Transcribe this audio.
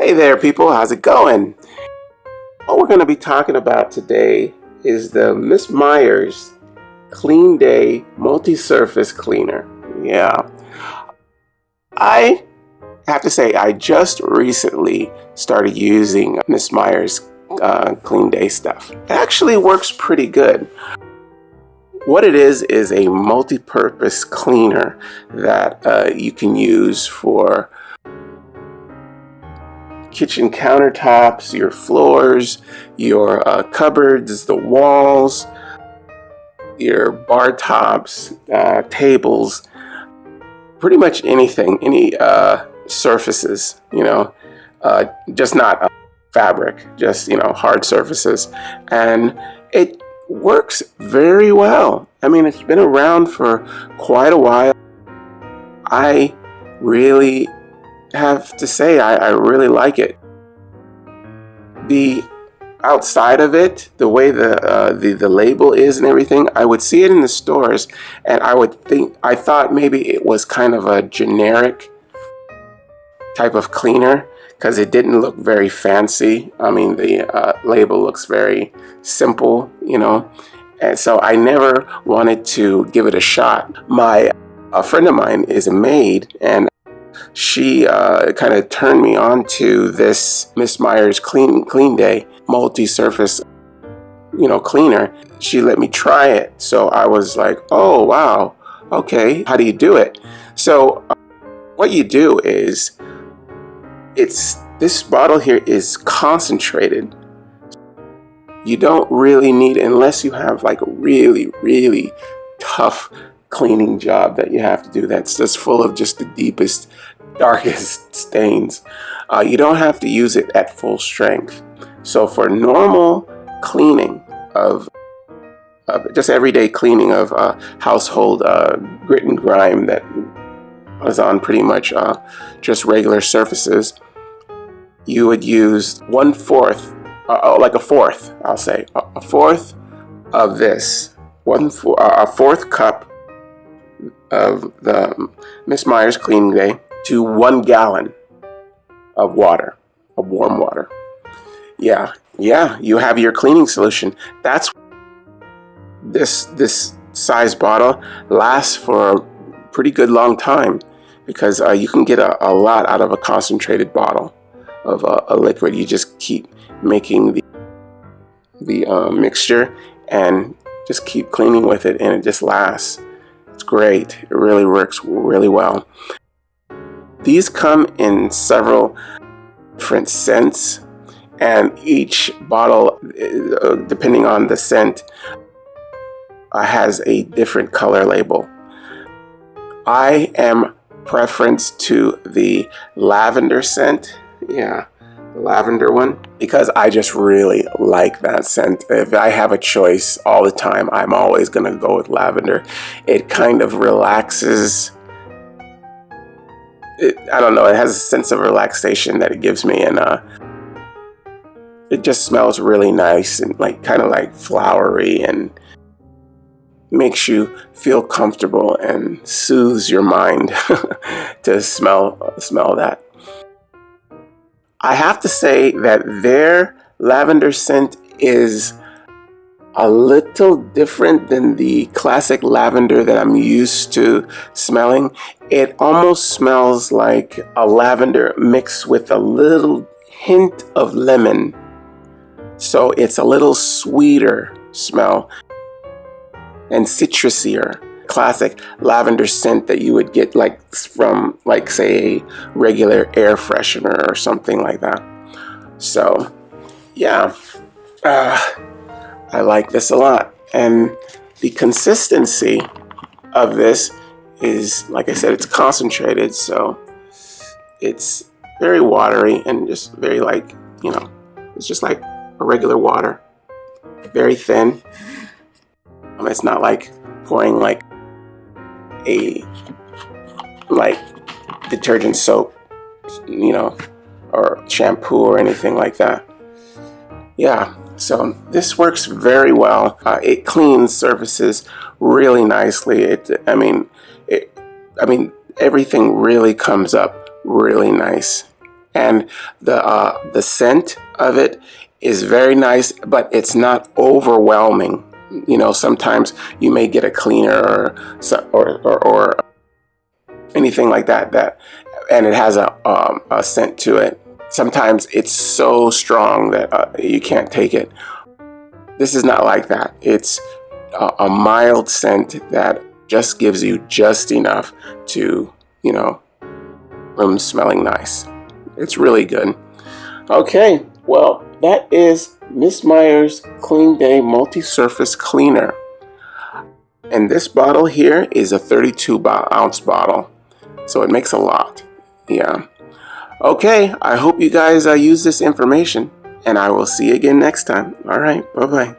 Hey there, people. How's it going? What we're going to be talking about today is the Miss Meyers Clean Day Multi-Surface Cleaner. Yeah, I have to say I just recently started using Miss Meyers Clean Day stuff. It actually works pretty good. What it is a multi-purpose cleaner that you can use for kitchen countertops, your floors, your cupboards, the walls, your bar tops, tables, pretty much anything, any surfaces, just not fabric, just, hard surfaces. And it works very well. I mean, it's been around for quite a while. I really have to say I really like it. The outside of it, the way the label is and everything, I would see it in the stores and I thought maybe it was kind of a generic type of cleaner because it didn't look very fancy. I mean, the label looks very simple, and so I never wanted to give it a shot. A friend of mine is a maid, and she kind of turned me on to this Miss Meyers Clean Day multi-surface, cleaner. She let me try it. So I was like, oh, wow. Okay. How do you do it? So what you do is this bottle here is concentrated. You don't really need, unless you have like a really, really tough cleaning job that you have to do that's just full of just the deepest, darkest stains. You don't have to use it at full strength. So for normal cleaning of just everyday cleaning of household grit and grime that was on pretty much just regular surfaces, you would use 1/4, like a fourth, I'll say, a fourth of this, a fourth cup of the Miss Meyers Clean Day to 1 gallon of water, of warm water. Yeah, you have your cleaning solution. That's this size bottle lasts for a pretty good long time because you can get a lot out of a concentrated bottle of a liquid. You just keep making the mixture and just keep cleaning with it, and it just lasts. It's great. It really works really well. These come in several different scents, and each bottle, depending on the scent, has a different color label. I am preference to the lavender scent. Yeah, the lavender one, because I just really like that scent. If I have a choice all the time, I'm always going to go with lavender. It kind of relaxes. I don't know, it has a sense of relaxation that it gives me, and it just smells really nice and kind of like flowery, and makes you feel comfortable and soothes your mind to smell that. I have to say that their lavender scent is a little different than the classic lavender that I'm used to smelling. It almost smells like a lavender mixed with a little hint of lemon. So it's a little sweeter smell and citrusier. Classic lavender scent that you would get from say a regular air freshener or something like that. So yeah, I like this a lot, and the consistency of this is, like I said, it's concentrated, so it's very watery and just very it's just like a regular water, very thin. It's not like pouring a detergent soap, or shampoo or anything like that. Yeah, so this works very well. It cleans surfaces really nicely. Everything really comes up really nice. And the scent of it is very nice, but it's not overwhelming. You know, sometimes you may get a cleaner or anything like that, and it has a scent to it. Sometimes it's so strong that you can't take it. This is not like that. It's a mild scent that just gives you just enough to, you know, room smelling nice. It's really good. Okay, well, that is Miss Meyer's Clean Day Multi-Surface Cleaner. And this bottle here is a 32-ounce bottle. So it makes a lot. Yeah. Okay, I hope you guys use this information. And I will see you again next time. All right, bye-bye.